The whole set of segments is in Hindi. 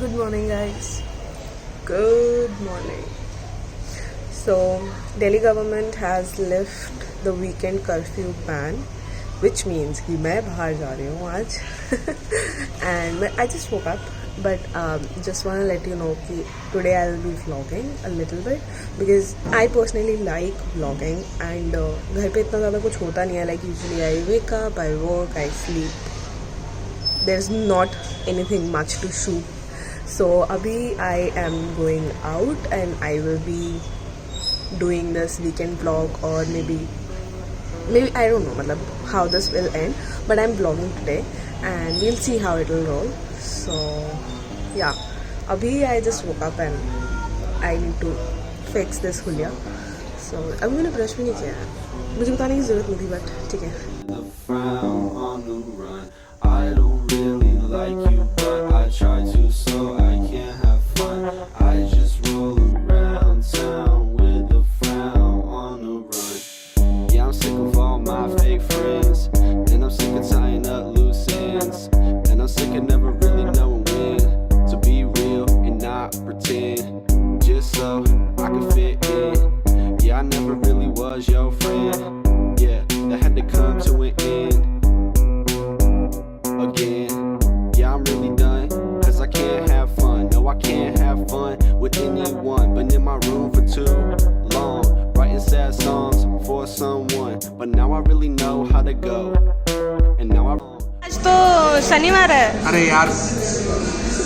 Good morning guys. Good morning. So Delhi government has lifted the weekend curfew ban, which means कि मैं बाहर जा रही हूँ आज and I just woke up but just want to let you know कि today I will be vlogging a little bit because I personally like vlogging and घर पे इतना ज़्यादा कुछ होता नहीं है. Like usually I wake up, I work, I sleep. There's not anything much to shoot. So abhi I am going out and I will be doing this weekend vlog or maybe I don't know matlab how this will end, but I'm vlogging today and we'll see how it will roll. So yeah, abhi I just woke up and I need to fix this हुलिया. So अभी मैंने ब्रश भी नहीं किया है, मुझे बताने की ज़रूरत नहीं थी but ठीक है. I don't really like you, but I try to so I can have fun. I just roll around town with a frown on the run. Yeah, I'm sick of all my fake friends, and I'm sick of tying up loose ends, and I'm sick of never really knowing when to be real and not pretend, just so I can fit in. Yeah, I never really was your friend. Yeah, that had to come to an end. Again, yeah, I'm really done, cause I can't have fun. No, I can't have fun with anyone. Been in my room for too long, writing sad songs for someone, but now I really know how to go. And now I आज तो शनिवार है. अरे यार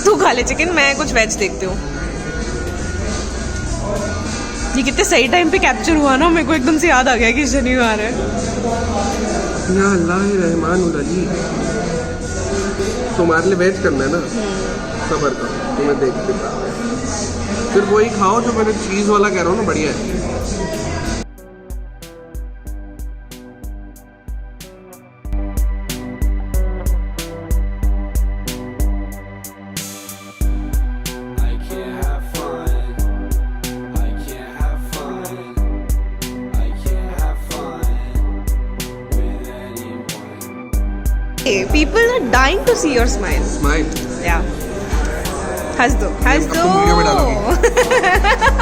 तू खा ले चिकन, मैं कुछ वेज देखती हूँ. ये कितने सही टाइम पे कैप्चर हुआ ना, मेरे को एकदम से याद आ गया कि शनिवार है. या अल्लाह रहमान उल अली, तुम्हारे लिए वेज करना है ना सबर का, तुम्हें देख के फिर वही खाओ जो मैंने चीज़ वाला कह रहा हूँ ना, बढ़िया है. People are dying to see your smile. Smile. Yeah. हंस दो, हंस दो. वीडियो में डालोगे.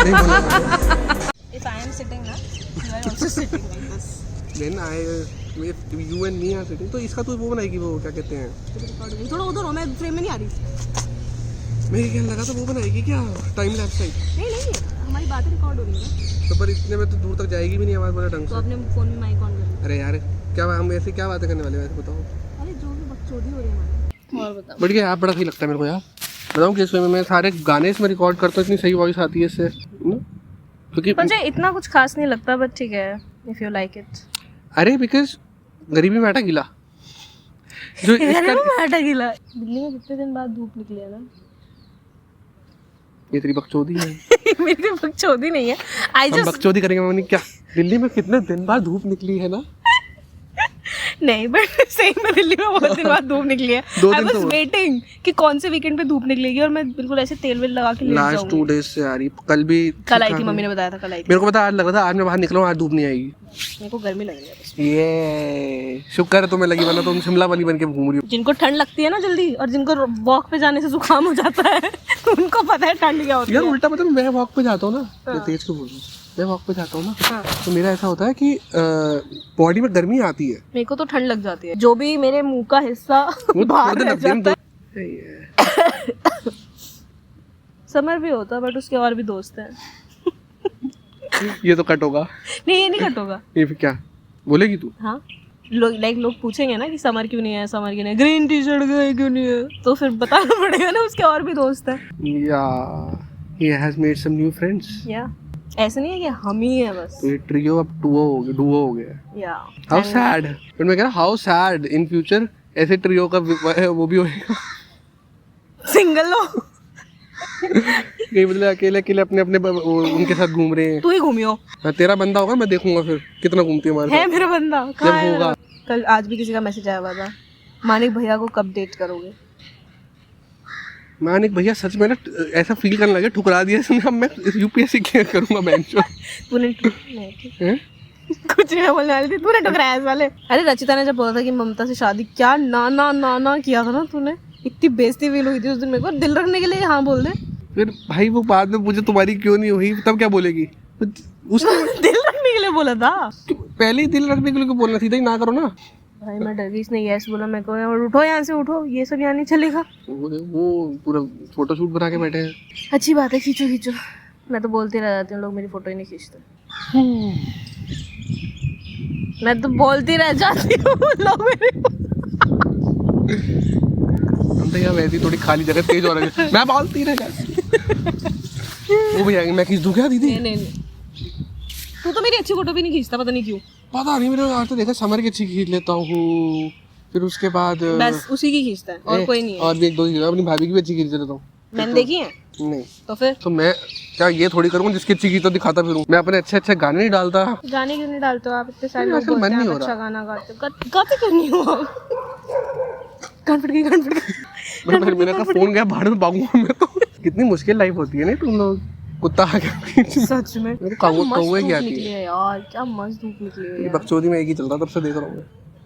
नहीं बोला. If I am sitting ना, you are also sitting like this. Then if you and me are sitting, तो इसका तो वो बनाएगी, वो क्या कहते हैं, थोड़ा उधर हो, मैं फ्रेम में नहीं आ रही. मेरे क्या लगा था वो बनाएगी क्या, टाइम लैप्स टाइप. नहीं, हमारी बातें रिकॉर्ड हो रही है ना. तो पर इतने में तो दूर तक जाएगी भी नहीं आवाज़ मेरा ढंग तो से. अपने फोन में माइक ऑन कर. अरे यार क्या हम ऐसे क्या बातें करने वाले, वैसे बताओ. अरे जो भी बकचोदी हो रही है हमारी. और बताओ. बढ़िया ऐप बड़ा सही लगता है मेरे को यार. बताऊँ किस वे में मैं सारे गाने इसमें रिकॉर्ड करता हूँ, इतनी सही वॉइस आती है इससे, क्योंकि मुझे इतना कुछ खास नहीं लगता, बट ठीक है इफ यू लाइक इट. अरे बिकॉज गरीबी में आटा गीला जो इसका आटा गीला. दिल्ली में कितने दिन बाद धूप निकली है ना. ये तेरी बकचोदी है. मेरी बकचोदी नहीं है. आई हम जस्ट बकचोदी करेंगे मम्मी क्या. दिल्ली में कितने दिन बाद धूप निकली है ना. नहीं, बट सही में दिल्ली में बहुत दिन बाद धूप निकली है. आई वाज वेटिंग कि कौन से वीकेंड पे धूप निकलेगी और मैं बिल्कुल ऐसे तेल वेल लगा के लेट जाऊंगी. लास्ट 2 डेज से आ रही. कल आई थी, मम्मी ने बताया था कल आई थी. मेरे को पता, आज लग रहा था आज मैं बाहर निकला हूँ, आज धूप नहीं आएगी. मेरे को गर्मी लग रही है. ये शुक्र है तुम्हें लगी, वरना तुम शिमला वाली बन के घूम रही हो. जिनको ठंड लगती है ना जल्दी, और जिनको वॉक पे जाने से जुकाम हो जाता है उनको पता है ठंड क्या होती है. यार उल्टा पता है, मैं वॉक पे जाता हूँ ना, तेज क्यों बोल रहा हूँ, मैं वॉक पे जाता हूँ ना, तो मेरा ऐसा होता है कि बॉडी में गर्मी आती है. मेरे को तो ठंड लग जाती है, जो भी मेरे मुंह का हिस्सा बाहर रह जाता है. समर भी होता है बट उसके और भी दोस्त हैं. ये तो कट होगा. नहीं, ये नहीं कट होगा. ये फिर क्या बोलेगी तू. हाँ, लोग पूछेंगे ना कि समर क्यों नहीं है, समर क्यों नहीं है, ग्रीन टी शर्ट गए क्यों नहीं है, तो फिर बताना पड़ेगा ना उसके और भी दोस्त हैं. या he has made some new friends. या ऐसे नहीं है कि हम ही हैं बस. तो ये ट्रियो अब डुओ हो गया. या हाउ सैड. बट मैं कह रहा हाउ सैड इन फ्यूचर ऐसे ट्रियो का वो भी होएगा. सिंगल हो कहीं बदले अकेले अपने उनके साथ घूम रहे हैं. तू ही घूमियो. हाँ, तेरा बंदा होगा, मैं देखूंगा फिर कितना घूमती है हमारे है मेरा बंदा. कहाँ है होगा. कल आज भी किसी का मैसेज आया हुआ था, मानिक भैया को कब डेट करोगे. मानिक भैया सच में ना ऐसा फील करने लगे, ठुकरा दिया इसने. अब मैं यूपीएससी क्लियर करूंगा बेंच. तूने कुछ नहीं बोलने वाली थी, तूने ठुकराया इस वाले. अरे रचिता ने जब बोला था कि ममता से शादी, क्या ना ना ना ना किया था ना तूने. इतनी बेइज्जती फील हुई थी उस दिन मेरे को, दिल रखने के लिए हाँ बोल दे। फिर भाई वो बाद में मुझे तुम्हारी क्यों नहीं हुई तब क्या बोलेगी? उसने दिल रखने के लिए बोला था। पहले ही दिल रखने के लिए बोलना, सीधा ही ना करो ना। भाई मैं डर गई, इसने यस बोला मेरे को, और उठो यहाँ से उठो, ये सब यहाँ नहीं चलेगा। वो पूरा फोटो शूट बना के बैठे हैं। अच्छी बात है, खींचो खींचो। मैं तो बोलती रह जाती हूँ, लोग मेरी फोटो ही नहीं खींचते। मैं तो बोलती रह जाती हूँ, लोग मेरी। हम तो यहाँ वैसी थोड़ी खाली जगह तेज हो रही है, मैं बोलती रह जाती। वो भी आएंगे, मैं खींच दूँ क्या दीदी? नहीं तू तो मेरी अच्छी फोटो भी नहीं खींचता, पता नहीं क्यों। पता नहीं, मैंने आज तो देखा समर की अच्छी खींच लेता हूँ, फिर उसके बाद बस उसी की खींचता है और कोई नहीं है। और भी एक दो खींच, अपनी भाभी की भी अच्छी खींच लेता हूँ। मैंने देखी है नहीं तो फिर तो मैं क्या ये थोड़ी करूँ जिसकी अच्छी खींच तो दिखाता फिरूँ? मैं अपने अच्छे अच्छे गाने नहीं डालता। गाने क्यों नहीं डालते हो आप? इतने सारे नहीं, लोग आजकल मन बोलते नहीं हैं हो आप रहा। अच्छा गाना गाते हो। गाते क्यों नहीं हो आप? मैंने कहा फोन गया भाड़ में भागूंगा मैं तो। कितनी मुश्किल लाइफ होती है ना तुम लोग। कुत्ता आ गया सच में। मेरे को कौवे की आती निकली है यार, क्या मस्त धूप निकली है है। यार। बकचोदी में एक ही चल रहा तब से देख रहा हूँ मैं।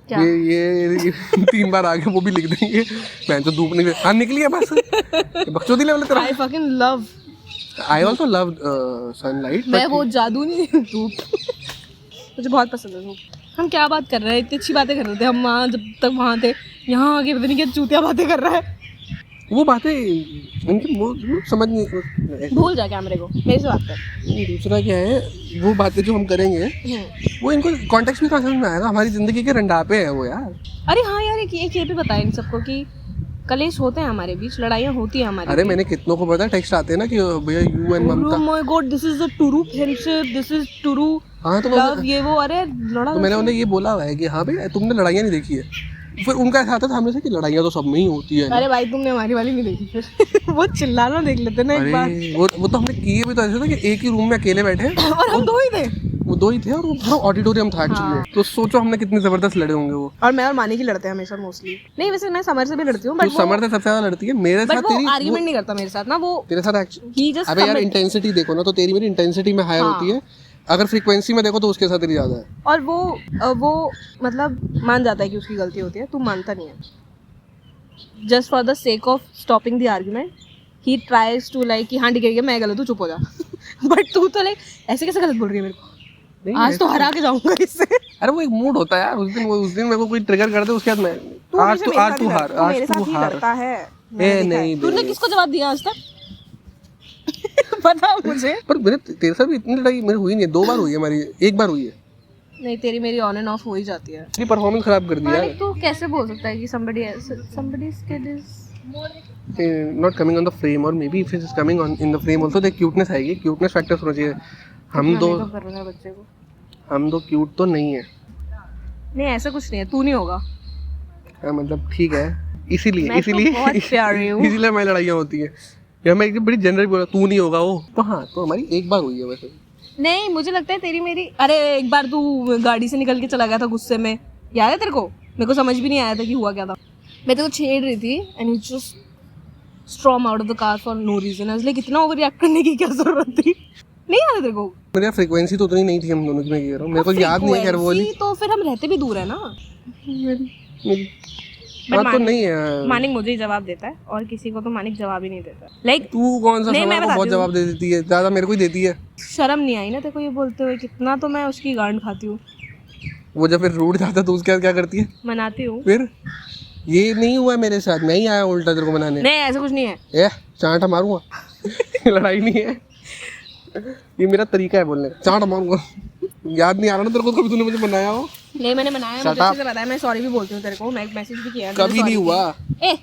क्या? ये 3 बार आ गए, वो भी लिख देंगे। मैं तो धूप निकली, हाँ निकली है बस। बकचोदी लेवल तेरा। I fucking love। I also love sunlight। मैं वो जादू नहीं, धूप। मुझे बहुत पसंद है धूप। हम क्या बात कर रहे हैं? इतनी अच्छी बातें कर रहे थे हम वहाँ, जब तक वहाँ थे। यहाँ आके पता नहीं क्या चूतिया बातें कर रहा है। वो बातें उनकी वो समझ नहीं। भूल जा कैमरे को, मेरे से बात कर। दूसरा क्या है, वो बातें जो हम करेंगे वो इनको कॉन्टेक्स्ट भी कहाँ समझ में आएगा? हमारी जिंदगी के रंडापे हैं वो यार। अरे हाँ यार, एक ये भी बताया इन सबको कि कलेश होते हैं हमारे बीच, लड़ाइयाँ होती हैं हमारे। अरे मैंने कितनों को पता टेक्स्ट आते हैं ना कि भैया you and Mamta. Oh my God, this is a true friendship, this is true हाँ तो love, ये वो। अरे लड़ा तो मैंने उन्हें ये बोला हुआ है कि हाँ भाई तुमने लड़ाइयाँ नहीं देखी है। फिर उनका ऐसा आता था हमने से कि लड़ाइयाँ तो सब में ही होती है। अरे भाई तुमने हमारी वाली नहीं देखी फिर। वो चिल्लाना देख लेते ना एक बार। अरे वो तो हमने किए भी तो ऐसे था कि एक ही रूम में अकेले बैठे हैं और हम दो ही थे। वो 2 ही थे और वो पूरा ऑडिटोरियम था एक्चुअली। हाँ। तो सोचो हमने कितने जबरदस्त लड़े होंगे वो। और मैं और मानी की लड़ते हैं हमेशा मोस्टली। नहीं वैसे मैं समर से भी लड़ती हूँ, तो बट समर से सबसे ज्यादा लड़ती है मेरे साथ। वो तेरी आर्गुमेंट नहीं करता मेरे साथ ना, वो तेरे साथ he just अबे यार commit। इंटेंसिटी देखो ना, तो तेरी मेरी इंटेंसिटी में हायर होती है। अगर फ्रीक्वेंसी में देखो तो उसके साथ तेरी ज्यादा है। और वो मतलब मान जाता है कि उसकी गलती होती है, तू मानता नहीं है। Just for the sake of stopping the argument he tries to like कि हाँ ठीक है मैं गलत हूँ, चुप हो जा। बट तू तो लाइक ऐसे कैसे गलत बोल रही है मेरे को? आज तो हरा के जाऊंगा इससे। अरे वो एक मूड होता है यार, उस दिन मेरे को कोई ट्रिगर कर दे उसके बाद मैं आज तू हार, आज तू हार। है ए नहीं तूने किसको जवाब दिया आज तक? पता मुझे। पर मेरे तेरे साथ भी इतनी लड़ाई मेरी हुई नहीं है। 2 बार हुई है हमारी, 1 बार हुई है। नहीं तेरी मेरी ऑन एंड ऑफ हो ही जाती है। तेरी परफॉर्मेंस खराब कर दिया मालिक तू कैसे बोल सकता है कि somebody's kid is not coming on the frame, और may be if it is coming on in the frame also देख क्यूटनेस आएगी। क्यूटनेस फैक्टर्स होना चाहिए। हम दो कर रहा है बच्चे को। हम दो क्यूट तो नहीं है। नहीं ऐसा कुछ नहीं है, तू नहीं होगा। हाँ, मतलब ठीक है, इसीलिए मैं तो बहुत प्यारी हूँ। इसीलिए हमारी लड़ाइयाँ होती है। या मैं एक बड़ी जनरल बोला तू नहीं होगा वो तो। हाँ तो हमारी 1 बार हुई है वैसे। नहीं मुझे लगता है तेरी मेरी। अरे एक बार तू गाड़ी से निकल के चला गया था गुस्से में, याद है तेरे को? मेरे को समझ भी नहीं आया था कि हुआ क्या था। मैं तेरे को छेड़ रही थी and you just storm out of the car for no reason. इसलिए कितना ओवर रिएक्ट करने की क्या जरूरत थी? नहीं याद है तेरे को? मेरी फ्रीक्वेंसी तो उतनी नहीं थी हम दोनों की, मैं कह रहा हूँ। मेरे को याद नहीं है खैर वो वाली। तो फिर हम रहते भी दूर है ना। बात तो नहीं है। मानिक मुझे ही जवाब देता है और किसी को तो मानिक जवाब ही नहीं देता। लाइक तू कौन सा नहीं, सवाल मैं को बताती बहुत हूँ। जवाब दे देती है, ज्यादा मेरे को ही देती है। शर्म नहीं आई ना तेरे को ये बोलते हुए? कितना तो मैं उसकी गांड खाती हूँ। वो जब फिर रूठ जाता तो उसके बाद क्या करती है? मनाती हूँ। फिर ये नहीं हुआ मेरे साथ, मैं ही आया उल्टा तेरे को बनाने। नहीं ऐसा कुछ नहीं है। ए चांटा मारूंगा। लड़ाई नहीं है, ये मेरा तरीका है बोलने का। चांटा मारूंगा। याद नहीं आ रहा ना तेरे को कभी तूने मुझे बनाया हो? नहीं मैंने मनाया, मुझे अच्छे से पता है। मैं सॉरी भी बोलती हूँ तेरे को, मैं मैसेज भी किया है। कभी नहीं हुआ। ए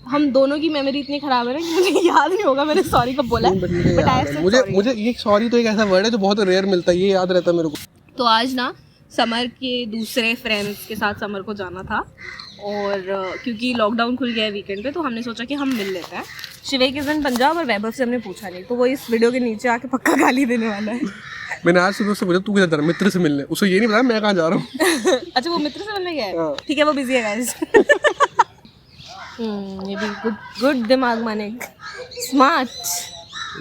हम दोनों की मेमोरी इतनी खराब है ना कि मुझे याद नहीं होगा मैंने सॉरी कब बोला है। बट आई मुझे ये सॉरी तो एक ऐसा वर्ड है जो बहुत रेयर मिलता है, ये याद रहता है मेरे को। तो आज ना समर के दूसरे फ्रेंड्स के साथ समर को जाना था और क्योंकि लॉकडाउन खुल गया है वीकेंड पे, तो हमने सोचा कि हम मिल लेते हैं। शिवे के दिन पंजाब और वैभव से हमने पूछा नहीं, तो वो इस वीडियो के नीचे आके पक्का गाली देने वाला है। मैंने आज सुबह से पूछा तू किधर जा रहा है? मित्र से मिलने। उसको ये नहीं पता मैं कहाँ जा रहा हूँ। अच्छा वो मित्र से मिलने गया है? हाँ। ठीक है वो बिजी है गाइस। ये भी गुड दिमाग माने, स्मार्ट।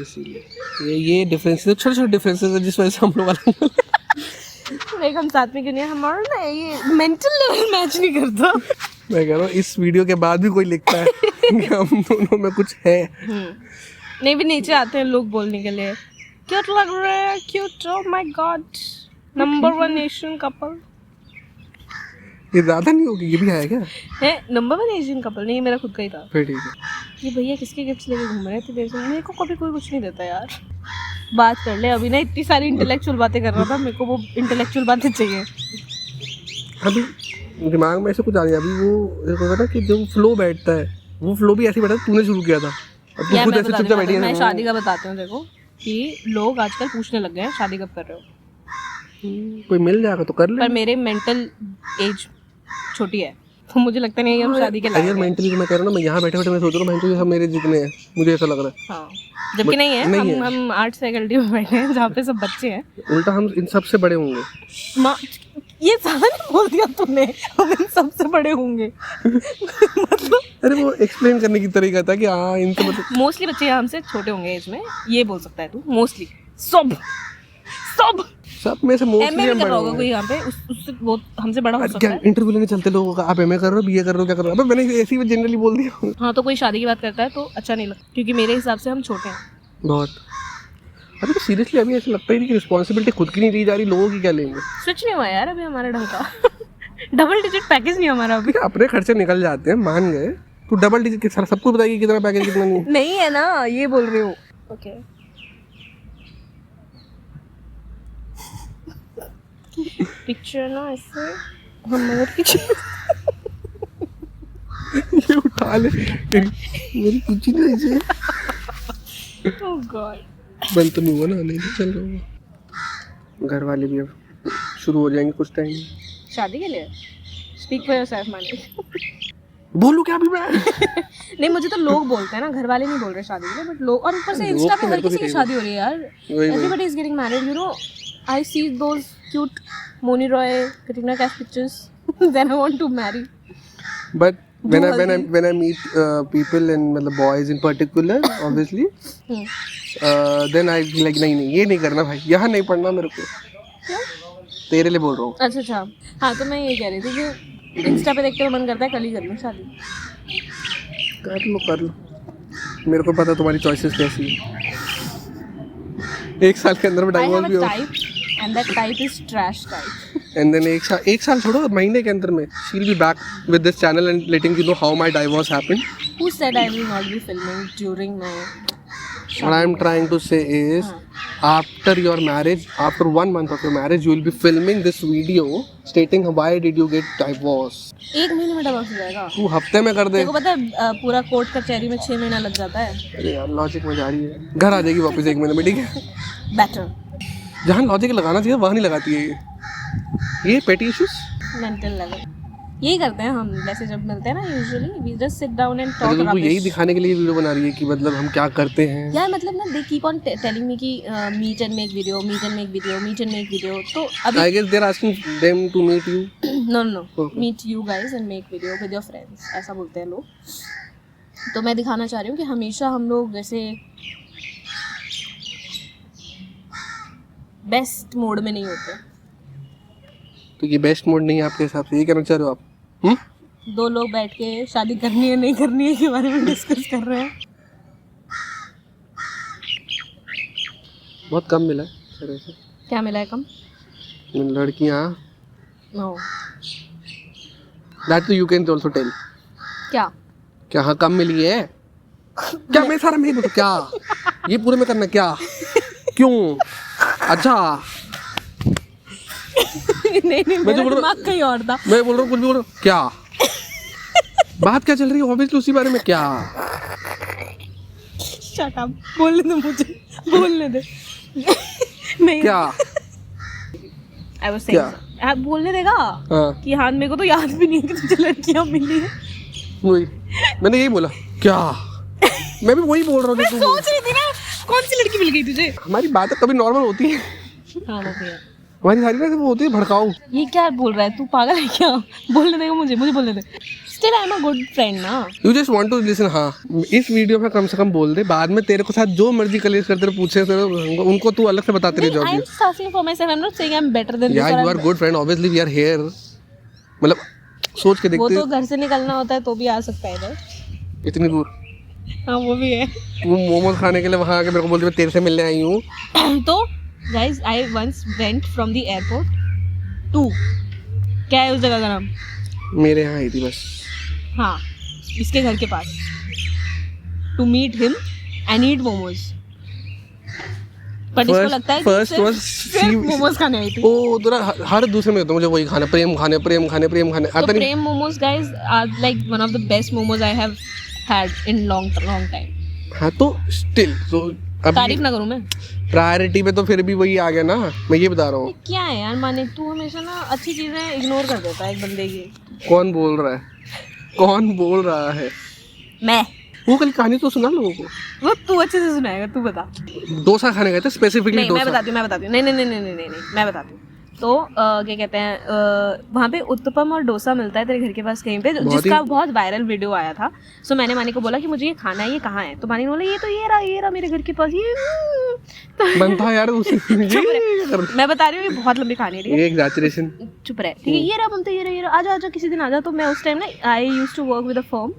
इसीलिए ये डिफरेंसेस, छोटे छोटे डिफरेंसेस है जिस वजह से हम लोग अलग। लाइक हम साथ में क्यों नहीं? हमारा ना ये मेंटल लेवल मैच नहीं करता। मैं कह रहा हूँ इस वीडियो के बाद भी कोई लिखता है कि हम दोनों में कुछ है। नहीं भी नीचे आते हैं लोग बोलने के लिए क्यूट लग रहे हैं, cute, oh my God, number 1 Asian couple ये ज्यादा नहीं होगी, ये भी आया क्या? है। नंबर 1 एशियन कपल नहीं, मेरा खुद का ही था। फिर ठीक है। ये भैया किसके गिफ्ट्स लेके घूम रहे थे देर से? मेरे को कभी कोई कुछ नहीं देता यार। बात कर ले, अभी ना इतनी सारी इंटेलेक्चुअल बातें कर रहा था, मेरे को वो इंटेलेक्चुअल बातें चाहिए। अभी दिमाग में ऐसे कुछ आ गया, अभी वो एक होता है ना कि जो फ्लो बैठता है, वो फ्लो भी ऐसे बैठा तूने शुरू किया था, अब तू यार खुद मैं ऐसे बताती चुपचाप हूँ, बैठी है। मैं शादी का बताती हूँ देखो कि लोग आजकल पूछने लग गए हैं शादी कब कर रहे हो, कोई मिल जाएगा तो कर ले। पर मेरे मेंटल एज छोटी है तो मुझे लगता नहीं है हम शादी के लायक यार हैं। मेंटली तो मैं कह रहा हूँ ना, मैं यहाँ बैठे बैठे मैं सोच रहा हूँ मैं तो ये सब मेरे जितने हैं, मुझे ऐसा लग रहा है। हाँ, जबकि नहीं है, नहीं हम आर्ट्स फैकल्टी में बैठे हैं जहाँ पे सब बच्चे हैं। उल्टा हम इन सबसे बड़े होंगे। ये ज्यादा नहीं बोल दिया तूने, हम इन सबसे बड़े होंगे मतलब अरे वो एक्सप्लेन करने की तरीका था कि हाँ इनसे मतलब मोस्टली बच्चे हमसे छोटे होंगे एज में, ये बोल सकता है तू। मोस्टली सब सब में से मोस्टली एमए हम कर बड़े रहा होगा होंगे। कोई यहाँ पे, उससे बहुत हमसे बड़ा हो सकता क्या है। इंटरव्यू लेने चलते लोगों का, आप एमए कर रहे हो, बीए कर रहे हो, क्या कर रहे हो? अबे मैंने ऐसे ही जनरली बोल दिया। हाँ, तो कोई शादी की बात करता है तो अच्छा नहीं लगता, क्योंकि मेरे हिसाब से हम छोटे हैं। बहुत। अरे तो सीरियसली अभी ऐसा लगता ही नहीं कि रिस्पॉन्सिबिलिटी खुद की नहीं ली जा रही, लोगों की क्या लेंगे। स्विच नहीं हुआ यार अभी हमारा ढंग का डबल डिजिट पैकेज नहीं हमारा अभी। अपने खर्चे निकल जाते हैं, मान गए। तू डबल डिजिट के साथ सबको बताइए कितना पैकेज कितना नहीं। नहीं है ना, ये बोल रही हूँ। ओके पिक्चर ना ऐसे हम मगर पीछे ये उठा ले मेरी कुछ नहीं ऐसे ओह गॉड। बंद तो नहीं हुआ ना, नहीं तो चल रहा होगा। घर वाले भी अब शुरू हो जाएंगे कुछ टाइम। शादी के लिए स्पीक फॉर योरसेल्फ मानी। बोलूं क्या अभी मैं? नहीं, मुझे तो लोग बोलते हैं ना, घर वाले नहीं बोल रहे शादी के लिए, बट लोग, और ऊपर से लोग इंस्टा तो पे हर मेरे को किसी भी की शादी हो रही है यार। वही। Everybody is getting married, you know. I see those cute Mouni Roy, Katrina Kaif pictures, then I want to marry. But when I meet people and मतलब boys in particular, obviously, then I feel like नहीं ये नहीं करना भाई, यहाँ नहीं पढ़ना मेरे को। क्यों? तेरे लिए बोल रहा हूँ। अच्छा। हाँ, तो मैं ये कह रही थी कि इंस्टा पे देखते हुए मन करता है कल ही कर लूँ शादी। कर लो। मेरे को पता तुम्हारी चॉइसेस कैसी है। 1 साल के अंदर में I have डाइवोर्स भी a हो, type and that type is trash type. and then 1 साल छोड़ो, महीने के अंदर में she'll be back with this channel and letting you know how my divorce happened. Who said I will not be filming during my What I am trying to say is, after your marriage, after 1 month of your marriage, you will be filming this video stating why did you get divorced. 1 महीने में डिवोर्स हो जाएगा? तू हफ्ते में कर दे। देखो पता है पूरा कोर्ट कचहरी में 6 महीना लग जाता है। अरे यार लॉजिक में जा रही है, घर आ जाएगी वापस 1 महीने में, ठीक है। बेटर जहाँ लॉजिक लगाना चाहिए वहाँ नहीं लगाती है ये पेटी इश्यूज। मेंटल लेवल यही करते हैं हम, जैसे जब मिलते हैं ना usually we just sit down and अरे टॉक तो तू यही दिखाने के लिए वीडियो बना रही है कि मतलब हम क्या करते हैं। यार मतलब ना they keep on telling me कि meet and make video, meet and make video, meet and make video. तो अभी I guess they are asking them to meet you. No Okay. Meet you guys and make video with your friends, ऐसा बोलते हैं लोग। तो मैं दिखाना चाह रही हूँ कि हमेशा हम लोग जैसे बेस्ट मोड में नहीं होते। तो ये बेस्ट मोड नहीं है आपके हिसाब से, ये कहना चाह रहे हो आप? 2 लोग बैठ के शादी करनी है नहीं करनी है के बारे में डिस्कस कर रहे हैं। बहुत कम मिला है सर ऐसे। क्या मिला है कम? लड़कियाँ know that you can also tell. क्या हाँ कम मिली है क्या? मैं सारा नहीं बोलूँ क्या, ये पूरे में करना क्या, क्यों? अच्छा नहीं मैं मेरा जो बोल रहा- दिमाग कहीं और था। मैं बोल रहा हूँ कुछ भी बोल रहा हूँ क्या, बात क्या चल रही है ऑब्वियसली उसी बारे में क्या। शट अप, बोलने दे मुझे, बोलने दे। नहीं क्या आई वाज क्या? सेइंग बोलने देगा हाँ कि हाँ मेरे को तो याद भी नहीं है कि तुझे लड़कियां मिली है। वही मैंने यही बोला क्या, मैं भी वही बोल रहा हूँ मैं कि सोच रही थी ना कौन सी लड़की मिल गई तुझे। हमारी बातें कभी नॉर्मल होती है, हाँ वो भी है। हमारी सारी ना वो होती है भड़काऊ। ये क्या बोल रहा है तू, पागल है क्या? बोलने देगा मुझे बोलने दे। Still I am a good friend ना। You just want to listen. हाँ इस वीडियो में कम से कम बोल दे, बाद में तेरे को साथ जो मर्जी कलेश करते रहे, पूछे तेरे उनको तू अलग से बताते रह आई एम जाओगी। Just asking for myself, I am not saying I am better than यार you are good friend, obviously we are here. मतलब सोच के वो देखते तो घर से निकलना होता है तो भी आ सकता है इधर। इतनी दूर हाँ वो भी है। वो मोमोज खाने के लिए वहाँ आके मेरे को बोलती मैं तेरे से मिलने आई हूँ। तो guys I once went from the airport to, क्या है उस जगह का नाम? मेरे यहाँ आई थी बस। हाँ, इसके घर के पास, to meet him and eat momos. पर इसको लगता है कि सिर्फ मोमोज खाने आई थी। ओ दूरा हर दूसरे में होता है मुझे वही खाना, प्रेम खाने तो Prem momos guys are like one of the best momos I have had in long time. हाँ तो स्टिल तो तारीफ ना करूँ मैं? प्रायोरिटी पे तो फिर भी वही आ गया ना, मैं ये बता रहा हूँ। क्या है यार मानिक, तू हमेशा ना अच्छी चीजें इग्नोर कर देता है एक बंदे की। कौन बोल रहा है? मैं। वो कल कहानी तो सुना लोगों को। वो तू अच्छे से सुनाएगा, तू बता। डोसा खाने गए थे स्पेसिफिकली। नहीं मैं बताती हूँ नहीं मैं बताती हूँ। तो क्या कहते हैं, वहाँ पे उत्तपम और डोसा मिलता है तेरे घर के पास कहीं पे, जिसका बहुत वायरल वीडियो आया था। सो मैंने मानी को बोला कि मुझे ये खाना है, ये कहाँ है? तो मानी ने बोला ये रहा मेरे घर के पास, ये तो बनता यार उसी मैं बता रही हूँ, ये बहुत लंबी कहानी है। एग्जैजरेशन। चुप रहे, ठीक है? ये रहा ममता, ये रहा, आजा किसी दिन आजा। तो मैं उस टाइम ना I used to work with a firm,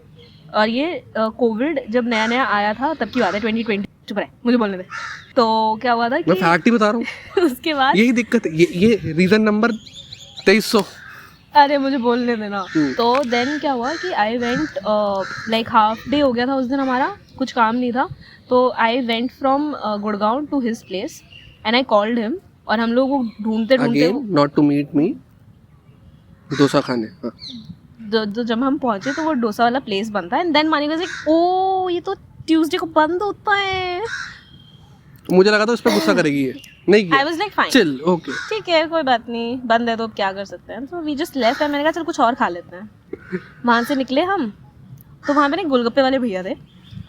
और ये कोविड जब नया आया था तब की बात है, 2020। चुप रहे, मुझे बोलने दे। तो क्या हुआ था कि मैं फैक्ट ही बता रहा हूँ। उसके बाद यही दिक्कत है, ये रीजन नंबर 2300। अरे मुझे बोलने देना। तो देन क्या हुआ कि I went, like half day हो गया था उस दिन, हमारा कुछ काम नहीं था। तो I went from Gurgaon to his place and I called him, और हम लोग को ढूंढते not to meet me, dosa खाने। हाँ। तो जब हम पहुंचे तो वो डोसा वाला प्लेस बंद था। एंड देन मानी वाज लाइक, ओ ये तो ट्यूसडे को बंद होता है। मुझे लगा था उस पर गुस्सा करेगी ये, नहीं किया। I was like fine, chill, okay, ठीक है कोई बात नहीं, बंद है तो अब क्या कर सकते हैं। तो वी जस्ट लेफ्ट, मैंने कहा चल कुछ और खा लेते हैं। वहाँ से निकले हम, तो वहाँ पे ना गोलगप्पे वाले भैया थे,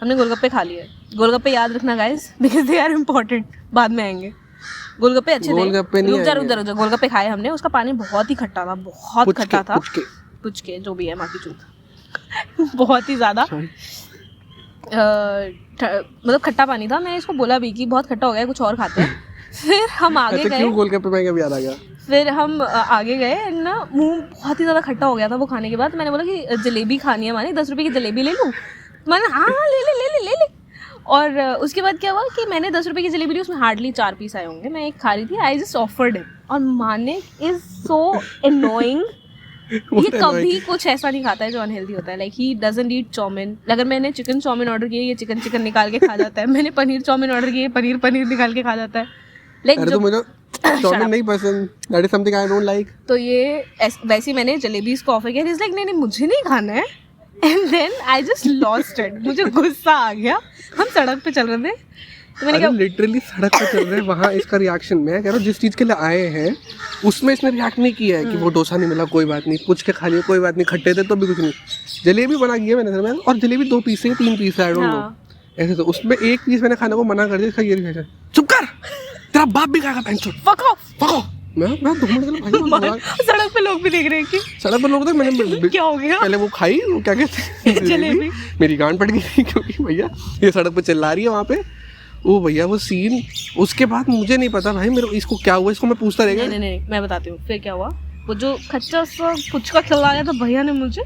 हमने गोलगप्पे खा लिए। गोलगप्पे याद रखना guys, because they are important, बाद में आएंगे। गोलगप्पे अच्छे थे, रुक जा, गोलगप्पे खाए हमने। उसका पानी बहुत ही खट्टा था, बहुत खट्टा था, पुचके जो भी है, माँ की चूत बहुत ही ज़्यादा मतलब खट्टा पानी था। मैंने इसको बोला भी कि बहुत खट्टा हो गया, कुछ और खाते हैं। फिर हम आगे गए, गोलगप्पे महंगे भी याद आ गया। फिर हम आगे गए एंड ना मुंह बहुत ही ज़्यादा खट्टा हो गया था वो खाने के बाद। मैंने बोला कि जलेबी खानी है, मानी 10 रुपये की जलेबी ले लूँ? मैंने हाँ ले। और उसके बाद क्या हुआ कि मैंने 10 रुपये की जलेबी ली, उसमें हार्डली 4 पीस आए होंगे, मैं एक खा रही थी। आई जस्ट ऑफर्ड हिम, और मानिक इज सो एनोइंग। ये कभी कुछ ऐसा नहीं खाता है जो अनहेल्दी होता है। Like he doesn't eat chow mein. अगर मैंने चिकन चाउमीन ऑर्डर किया, ये चिकन निकाल के खा जाता है। मैंने पनीर चाउमीन ऑर्डर किया, पनीर निकाल के खा जाता है। लाइक तो मुझे चाउमीन नहीं पसंद, that is something I don't like. तो ये वैसे मैंने जलेबी इसको ऑफर किया, इज लाइक नहीं मुझे नहीं खाना है। And then I just lost it, मुझे गुस्सा आ गया। हम सड़क पे चल रहे थे, तो मैंने कहा लिटरली सड़क पे चल रहे हैं, वहाँ इसका रिएक्शन, मैं कह रहा हूँ जिस चीज़ के लिए आए हैं उसमें इसने रिएक्ट नहीं किया है कि वो डोसा नहीं मिला, कोई बात नहीं, पूछ के खा लिया, कोई बात नहीं, खट्टे थे तो भी कुछ नहीं। जलेबी बना किया मैंने, और जलेबी 2 पीस है, 3 पीस है, आई डोंट नो ऐसे। तो उसमें 1 पीस मैंने खाने को मना कर दिया, इसका ये रिएक्शन, चुप कर, तेरा बाप भी खाएगा पेंचो, फक ऑफ। मैं 2 मिनट भाई, सड़क पे लोग भी देख रहे हैं कि सड़क पर लोग, मैंने क्या हो गया, पहले वो खाई, वो क्या कहते हैं जलेबी, मेरी गांड पड़ गई क्योंकि भैया ये सड़क पे चिल्ला रही है वहाँ पे, वो भैया वो सीन। उसके बाद मुझे नहीं पता भाई मेरे इसको क्या हुआ, इसको मैं पूछता रहेगा। नहीं मैं बताती हूँ फिर क्या हुआ। वो जो खच्चा सा पुचका खिलाया था भैया ने मुझे,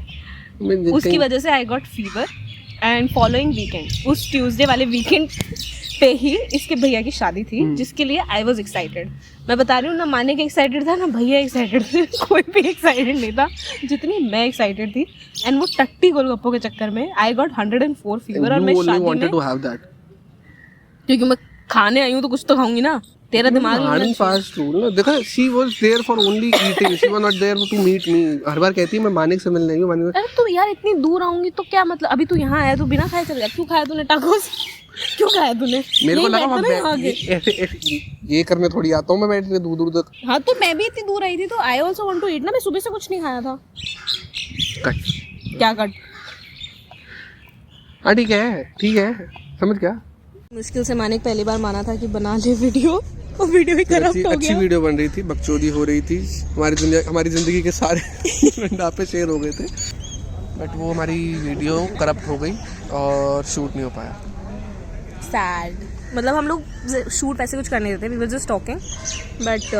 उसकी वजह से I got fever. And following weekend, उस ट्यूसडे वाले वीकेंड पे ही इसके भैया की शादी थी, जिसके लिए आई वॉज एक्साइटेड। मैं बता रही हूँ, ना माने के एक्साइटेड था, ना भैया एक्साइटेड थे, कोई भी एक्साइटेड नहीं था जितनी मैं एक्साइटेड थी। एंड वो टट्टी गोलगप्पों के चक्कर में आई गॉट 104 फीवर। और मैं शादी में, क्योंकि मैं खाने आई हूँ तो कुछ तो खाऊंगी ना, तेरा दिमाग में फास्ट रूल ना। देखा, she was there for only eating, she was not there to meet me. हर बार कहती है मैं मानिक से मिलने आई हूँ, मानिक। अरे तू यार इतनी दूर आऊंगी तो क्या मतलब, अभी तू यहाँ आया तो बिना खाए चल गया, क्यों खाया तूने टाकोस, क्यों खाया तूने? मेरे को लगा ऐसे ये करने थोड़ी आता हूँ मैं, बैठ के दूर तक। हाँ तो मैं भी इतनी दूर आई थी, तो I also want to eat ना। मैं सुबह से कुछ नहीं खाया था। कट क्या कट? हाँ ठीक है, समझ गया। मुश्किल से मानिक पहली बार माना था कि बना ले वीडियो, और वीडियो ही खराब हो गया। अच्छी वीडियो बन रही थी, बकचोदी हो रही थी, हमारी जिंदगी के सारे रंडापे शेयर हो गए थे, बट वो हमारी वीडियो करप्ट हो गई और शूट नहीं हो पाया। सैड। मतलब हम लोग शूट वैसे कुछ कर नहीं देते, we were just talking, but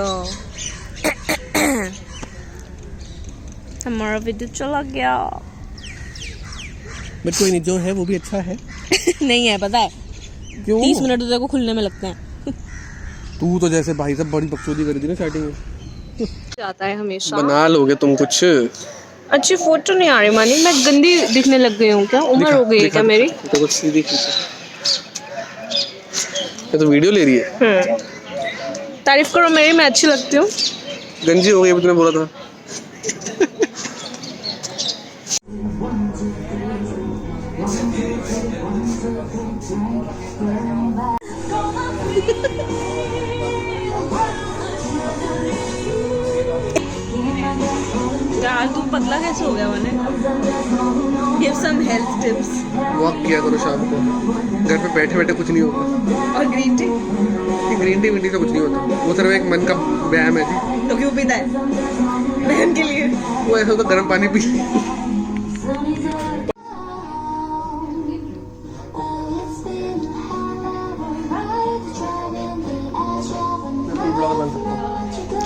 हमारा वीडियो चला गया। बट कोई नहीं, जो है वो भी अच्छा है। नहीं है, पता है, क्यों? 30 मिनट तो तेरे को खुलने में लगते हैं। तू तो जैसे भाई साहब बड़ी बकचोदी करी थी ना स्टार्टिंग में। जाता है हमेशा। बना लोगे तुम कुछ? अच्छी फोटो नहीं आ रही मानी, मैं गंदी दिखने लग गई हूँ क्या? उम्र हो गई है क्या मेरी? तो कुछ सीधी खींच। ये तो वीडियो ले रही है। तारीफ करो मेरी, मैं अच्छी लगती हूँ। गंजी हो गई अभी तूने बोला था। यार तू पतला कैसे हो गया मैंने? Give some health tips. Walk किया करो शाम को, घर पे बैठे बैठे कुछ नहीं होगा। और ग्रीन टी? ग्रीन टी विंटी से कुछ नहीं होता, वो सिर्फ एक मन का व्यायाम है जी। तो क्यों पीता है? बहन के लिए। वो ऐसा होता गर्म पानी पी।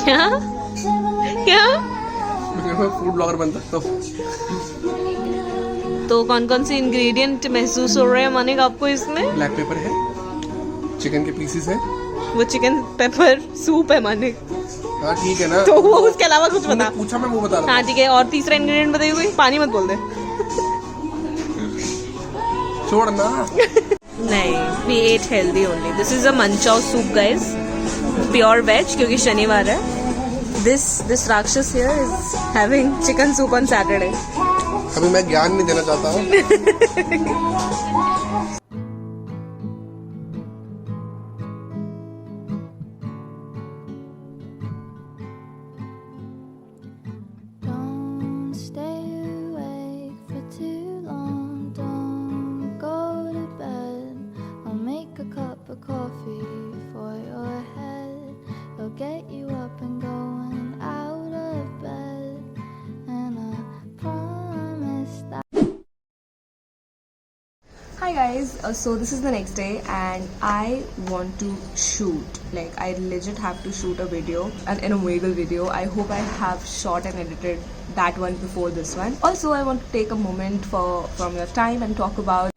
क्या क्या? फूड ब्लॉगर बन सकता हूँ। तो कौन कौन से इंग्रेडिएंट महसूस हो रहे हैं मानिक आपको इसमें? ब्लैक पेपर है, चिकन के पीसेस है। वो चिकन पेपर सूप है मानिक। हाँ ठीक है ना, तो वो उसके अलावा कुछ बता। पूछा मैं वो बता रहा हाँ ठीक है, और तीसरा इंग्रेडिएंट बताइए कोई। पानी मत बोल दे। छोड़ ना। नहीं, we ate healthy only. This is a manchow soup guys, pure veg क्योंकि शनिवार है। This राक्षस here is having chicken soup on Saturday. अभी मैं ज्ञान नहीं देना चाहता हूँ। Don't stay awake for too long. Don't go to bed. I'll make a cup of coffee for your head. It'll get you up and going out of bed. And I promise that. Hi guys, so this is the next day and I want to shoot, like I legit have to shoot a video, an Omegle video. I hope I have shot and edited that one before this one. Also I want to take a moment from your time and talk about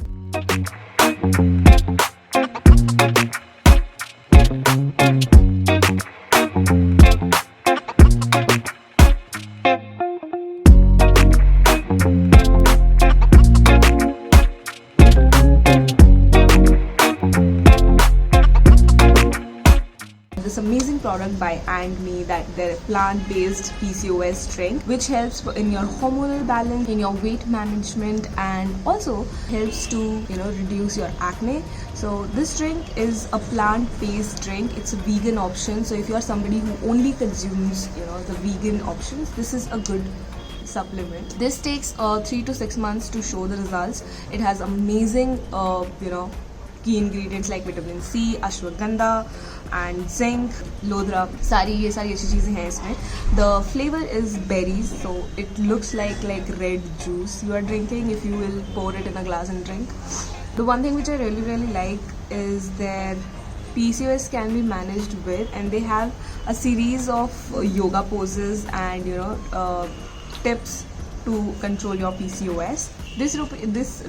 this amazing product by &Me, that their plant-based PCOS drink, which helps in your hormonal balance, in your weight management, and also helps to reduce your acne. So this drink is a plant-based drink. It's a vegan option. So if you are somebody who only consumes the vegan options, this is a good supplement. This takes 3 to 6 months to show the results. It has amazing key ingredients like vitamin C, ashwagandha and zinc, lodra. ये सारी अच्छी चीज़ें हैं इसमें. The flavor is berries, so it looks like red juice you are drinking if you will pour it in a glass and drink. The one thing which I really like is their PCOS can be managed with, and they have a series of yoga poses and tips to control your PCOS. This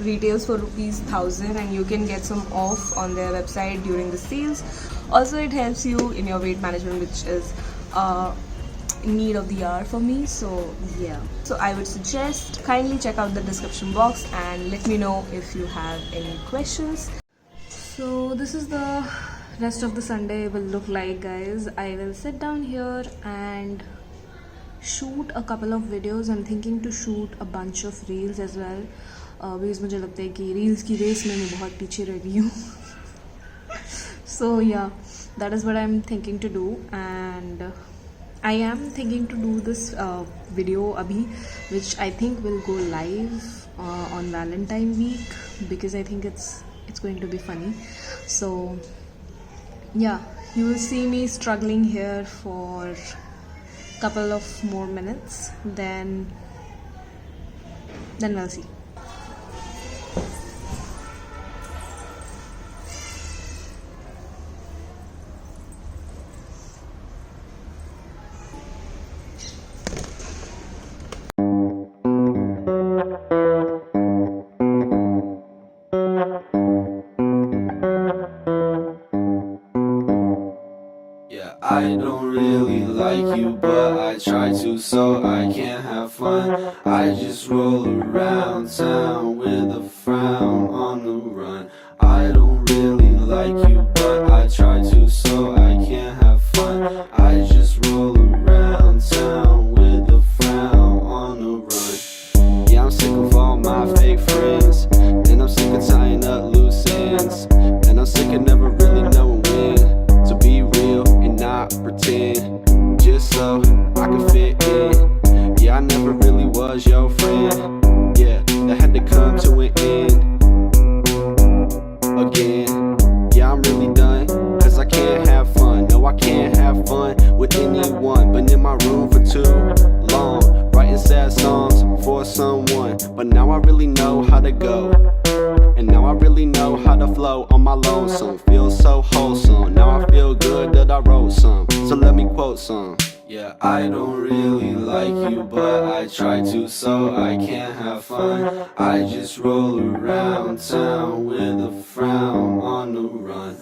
retails for ₹1000 and you can get some off on their website during the sales. Also it helps you in your weight management, which is need of the hour for me. So yeah, so I would suggest kindly check out the description box and let me know if you have any questions. So this is the rest of the Sunday will look like guys. I will sit down here and shoot a couple of videos. I'm thinking to shoot a bunch of reels as well, because मुझे लगता है कि reels की रेस में मैं बहुत पीछे रह गई हूँ. So yeah, that is what I'm thinking to do, and I am thinking to do this video abhi, which I think will go live on Valentine week, because I think it's going to be funny. So yeah, you will see me struggling here for couple of more minutes, then we'll see. I don't really like you, but I try to, so I can't have fun. I just roll around town with a frown on the run. I don't really like you, but I try to, so I can't have fun. I just roll around town with a frown on the run. Yeah, I'm sick of all my fake friends, and I'm sick of tying up loose ends, and I'm sick of never really knowing when to be real and not pretend, just so I can fit in. Yeah, I never really was your friend. Yeah, that had to come to an end again. Yeah, I'm really done, cause I can't have fun. No, I can't have fun with anyone. Been in my room for too long, writing sad songs for someone. But now I really know how to go, and now I really know how to flow on my lonesome. Feels so wholesome, now I feel good that I wrote some. So let me quote some. Yeah, I don't really like you, but I try to, so I can't have fun. I just roll around town with a frown on the run.